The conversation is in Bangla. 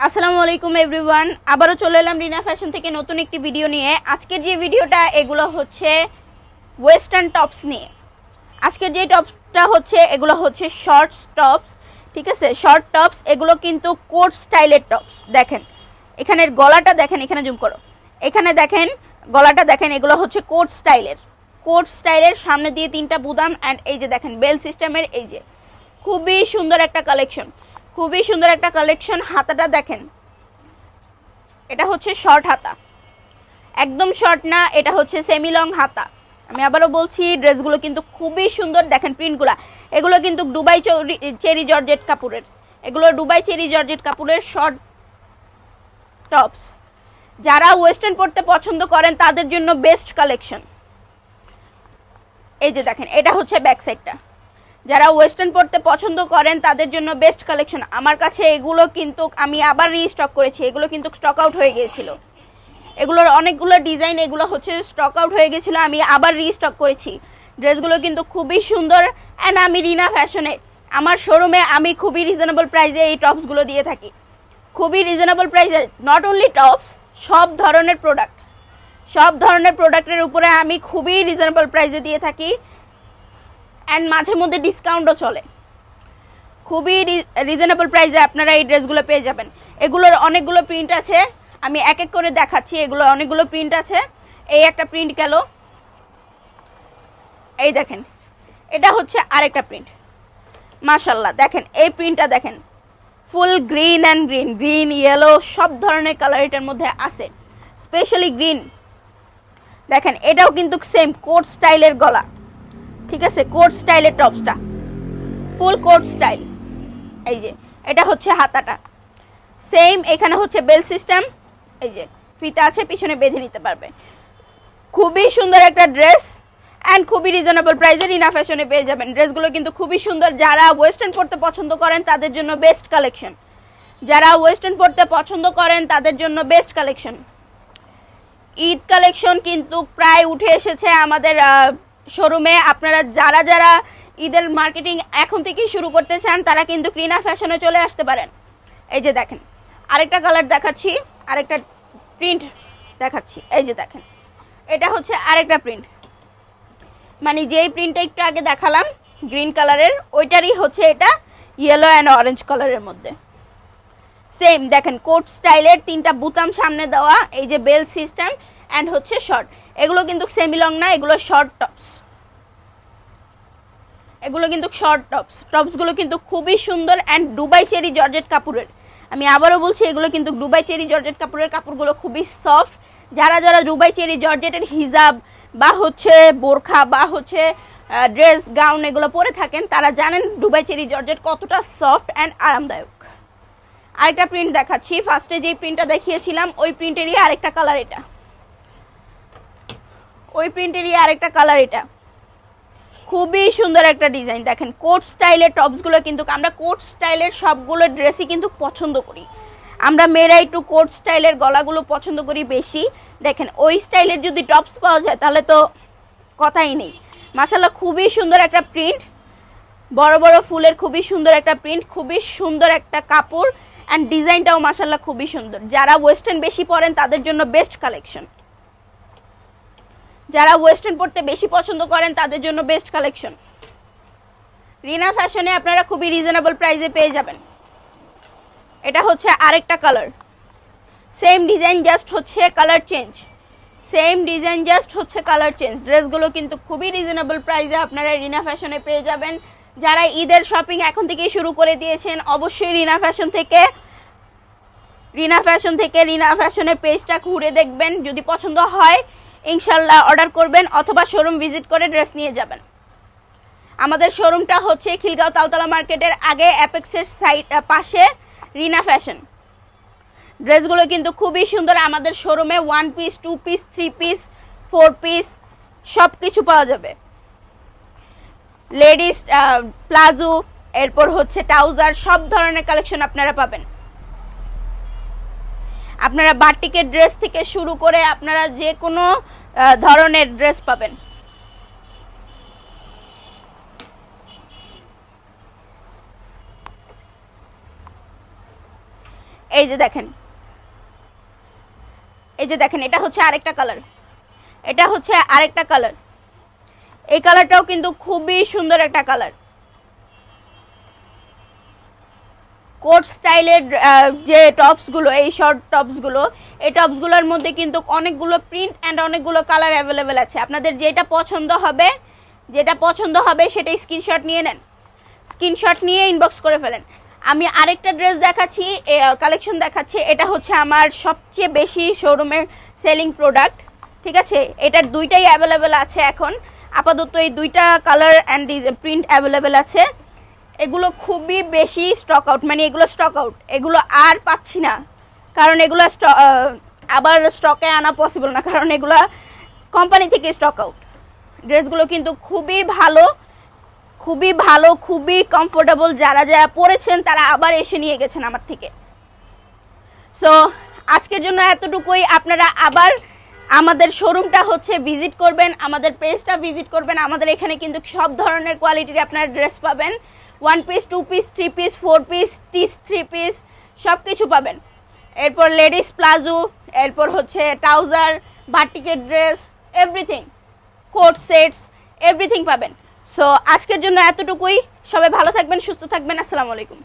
আসসালামু আলাইকুম এভরিওয়ান, আবারও চলে এলাম রিনা ফ্যাশন থেকে নতুন একটি ভিডিও নিয়ে। আজকের যে ভিডিওটা এগুলো হচ্ছে ওয়েস্টার্ন টপস নিয়ে। আজকের যে টপসটা হচ্ছে এগুলো হচ্ছে শর্টস টপস, ঠিক আছে? শর্ট টপস, এগুলো কিন্তু কোট স্টাইলের টপস। দেখেন এখানের গলাটা দেখেন, এখানে জুম করো, এখানে দেখেন গলাটা দেখেন, এগুলো হচ্ছে কোট স্টাইলের সামনে দিয়ে 3টা বুদাম অ্যান্ড এই যে দেখেন বেল সিস্টেমের। এই যে খুবই সুন্দর একটা কালেকশন, খুবই সুন্দর একটা কালেকশন। হাতাটা দেখেন, এটা হচ্ছে শর্ট হাতা, একদম শর্ট না, এটা হচ্ছে সেমি লং হাতা। আমি আবারও বলছি ড্রেসগুলো কিন্তু খুবই সুন্দর। দেখেন প্রিন্টগুলো, এগুলো কিন্তু দুবাই চেরি জর্জেট কাপড়ের, এগুলো দুবাই চেরি জর্জেট কাপড়ের শর্ট টপস। যারা ওয়েস্টার্ন পরতে পছন্দ করেন তাদের জন্য বেস্ট কালেকশন। এই যে দেখেন এটা হচ্ছে ব্যাক সাইডটা। যারা ওয়েস্টার্ন পরতে পছন্দ করেন তাদের জন্য বেস্ট কালেকশন। আমার কাছে এগুলো কিন্তু আমি আবার রিস্টক করেছি, এগুলো কিন্তু স্টক আউট হয়ে গিয়েছিল। এগুলোর অনেকগুলো ডিজাইন এগুলো হচ্ছে স্টক আউট হয়ে গেছিলো, আমি আবার রিস্টক করেছি। ড্রেসগুলো কিন্তু খুবই সুন্দর অ্যান্ড আমি রিনা ফ্যাশনে আমার শোরুমে আমি খুবই রিজনেবল প্রাইসে এই টপসগুলো দিয়ে থাকি, খুবই রিজনেবল প্রাইসে। নট অনলি টপস, সব ধরনের প্রোডাক্টের উপরে আমি খুবই রিজনেবল প্রাইসে দিয়ে থাকি অ্যান্ড মাঝে মধ্যে ডিসকাউন্টও চলে। খুবই রিজনেবল প্রাইসে আপনারা এই ড্রেসগুলো পেয়ে যাবেন। এগুলোর অনেকগুলো প্রিন্ট আছে, আমি এক এক করে দেখাচ্ছি। এগুলো অনেকগুলো প্রিন্ট আছে। এই একটা প্রিন্ট গেল, এই দেখেন এটা হচ্ছে আরেকটা প্রিন্ট। মাশাল্লাহ দেখেন এই প্রিন্টটা দেখেন, ফুল গ্রিন অ্যান্ড গ্রিন ইয়েলো সব ধরনের কালার এটার মধ্যে আছে, স্পেশালি গ্রিন। দেখেন এটাও কিন্তু সেম কোট স্টাইলের গলা, ঠিক আছে? কোট স্টাইলের টপসটা ফুল কোট স্টাইল। এই যে এটা হচ্ছে হাতাটা সেম, এখানে হচ্ছে বেল সিস্টেম, এই যে ফিতা আছে, পিছনে বেঁধে নিতে পারবে। খুবই সুন্দর একটা ড্রেস অ্যান্ড খুবই রিজনেবল প্রাইসে রিনা ফ্যাশনে পেয়ে যাবেন। ড্রেসগুলো কিন্তু খুবই সুন্দর। যারা ওয়েস্টার্ন পরতে পছন্দ করেন তাদের জন্য বেস্ট কালেকশন, যারা ওয়েস্টার্ন পরতে পছন্দ করেন তাদের জন্য বেস্ট কালেকশন। ঈদ কালেকশন কিন্তু প্রায় উঠে এসেছে আমাদের শোরুমে। আপনারা যারা যারা ঈদের মার্কেটিং এখন থেকেই শুরু করতে চান তারা কিন্তু রিনা ফ্যাশনে চলে আসতে পারেন। এই যে দেখেন আরেকটা কালার দেখাচ্ছি, আরেকটা প্রিন্ট দেখাচ্ছি। এই যে দেখেন এটা হচ্ছে আরেকটা প্রিন্ট, মানে যেই প্রিন্টটা একটু আগে দেখালাম গ্রিন কালারের, ওইটারই হচ্ছে এটা ইয়েলো অ্যান্ড অরেঞ্জ কালারের মধ্যে। সেম দেখেন কোট স্টাইলের 3টা বুতাম সামনে দেওয়া, এই যে বেল সিস্টেম অ্যান্ড হচ্ছে শর্ট। এগুলো কিন্তু সেমি লং না, এগুলো শর্ট টপস, এগুলো কিন্তু শর্ট টপস। টপসগুলো কিন্তু খুবই সুন্দর অ্যান্ড দুবাই চেরি জর্জেট কাপড়ের। আমি আবারও বলছি এগুলো কিন্তু দুবাই চেরি জর্জেট কাপড়ের, কাপড়গুলো খুবই সফট। যারা যারা দুবাই চেরি জর্জেটের হিজাব বা হচ্ছে বোরখা বা হচ্ছে ড্রেস গাউন এগুলো পরে থাকেন তারা জানেন দুবাই চেরি জর্জেট কতটা সফট অ্যান্ড আরামদায়ক। আরেকটা প্রিন্ট দেখাচ্ছি, ফার্স্টে যেই প্রিন্টটা দেখিয়েছিলাম ওই প্রিন্টেরই আরেকটা কালার এটা, ওই প্রিন্টেরই আরেকটা কালার এটা। খুবই সুন্দর একটা ডিজাইন। দেখেন কোট স্টাইলের টপসগুলো কিন্তু আমরা কোট স্টাইলের সবগুলো ড্রেসই কিন্তু পছন্দ করি, আমরা মেয়েরা একটু কোট স্টাইলের গলাগুলো পছন্দ করি বেশি। দেখেন ওই স্টাইলের যদি টপস পাওয়া যায় তাহলে তো কথাই নেই। মাশাআল্লাহ খুবই সুন্দর একটা প্রিন্ট, বড় বড় ফুলের খুবই সুন্দর একটা প্রিন্ট, খুবই সুন্দর একটা কাপড় অ্যান্ড ডিজাইনটাও মাশাআল্লাহ খুবই সুন্দর। যারা ওয়েস্টার্ন বেশি পরেন তাদের জন্য বেস্ট কালেকশন, যারা ওয়েস্টার্ন পরতে বেশি পছন্দ করেন তাদের জন্য বেস্ট কালেকশন। রিনা ফ্যাশনে আপনারা খুবই রিজনেবল প্রাইসে পেয়ে যাবেন। এটা হচ্ছে আরেকটা কালার, সেম ডিজাইন জাস্ট হচ্ছে colour change, same design just হচ্ছে কালার চেঞ্জ। ড্রেসগুলো কিন্তু খুবই রিজনেবল প্রাইসে আপনারা রিনা ফ্যাশনে পেয়ে যাবেন। যারা ঈদের শপিং এখন থেকেই শুরু করে দিয়েছেন অবশ্যই রিনা ফ্যাশনের পেজটা ঘুরে দেখবেন, যদি পছন্দ হয় ইনশাল্লাহ অর্ডার করবেন অথবা শোরুম ভিজিট করে ড্রেস নিয়ে যাবেন। আমাদের শোরুমটা হচ্ছে খিলগাঁও তালতলা মার্কেটের আগে অ্যাপেক্সের পাশে রিনা ফ্যাশন। ড্রেসগুলো কিন্তু খুবই সুন্দর। আমাদের শোরুমে 1 পিস 2 পিস 3 পিস 4 পিস সব কিছু পাওয়া যাবে। লেডিস প্লাজো, এরপর হচ্ছে ট্রাউজার, সব ধরনের কালেকশন আপনারা পাবেন। আপনারা বাটিকের ড্রেস থেকে শুরু করে আপনারা যে কোনো ধরনের ড্রেস পাবেন। এই যে দেখেন, এই যে দেখেন, এটা হচ্ছে আরেকটা কালার, এটা হচ্ছে আরেকটা কালার। এই কালারটাও কিন্তু খুবই সুন্দর একটা কালার। কোট স্টাইলের যে টপসগুলো, এই শর্ট টপসগুলো, এই টপসগুলোর মধ্যে কিন্তু অনেকগুলো প্রিন্ট অ্যান্ড অনেকগুলো কালার অ্যাভেলেবেল আছে। আপনাদের যেটা পছন্দ হবে, সেটাই স্ক্রিনশট নিয়ে নেন, স্ক্রিনশট নিয়ে ইনবক্স করে ফেলেন। আমি আরেকটা ড্রেস দেখাচ্ছি, কালেকশন দেখাচ্ছি। এটা হচ্ছে আমার সবচেয়ে বেশি শোরুমের সেলিং প্রোডাক্ট, ঠিক আছে? এটার দুইটাই অ্যাভেলেবেল আছে এখন আপাতত, এই দুইটা কালার অ্যান্ড প্রিন্ট অ্যাভেলেবেল আছে। এগুলো খুবই বেশি স্টক আউট, মানে এগুলো স্টক আউট, এগুলো আর পাচ্ছি না, কারণ এগুলো আবার স্টকে আনা পসিবল না, কারণ এগুলো কোম্পানি থেকে স্টক আউট। ড্রেসগুলো কিন্তু খুবই ভালো, খুবই ভালো, খুবই কমফোর্টেবল। যারা যারা পরেছেন তারা আবার এসে নিয়ে গেছেন আমার থেকে। সো আজকের জন্য এতটুকুই। আপনারা আবার আমাদের শোরুমটা হচ্ছে ভিজিট করবেন, আমাদের পেজটা ভিজিট করবেন। আমাদের এখানে কিন্তু সব ধরনের কোয়ালিটির আপনারা ড্রেস পাবেন, 1 piece, 2 piece, 3 piece, 4 piece, 3 piece, সব কিছু পাবেন। এরপর লেডিস প্লাজো, এরপর হচ্ছে ট্রাউজার, বাটিকের dress, everything, coat sets, everything পাবেন। সো আজকের জন্য এতটুকুই। সবাই ভালো থাকবেন, সুস্থ থাকবেন। আসসালামু আলাইকুম।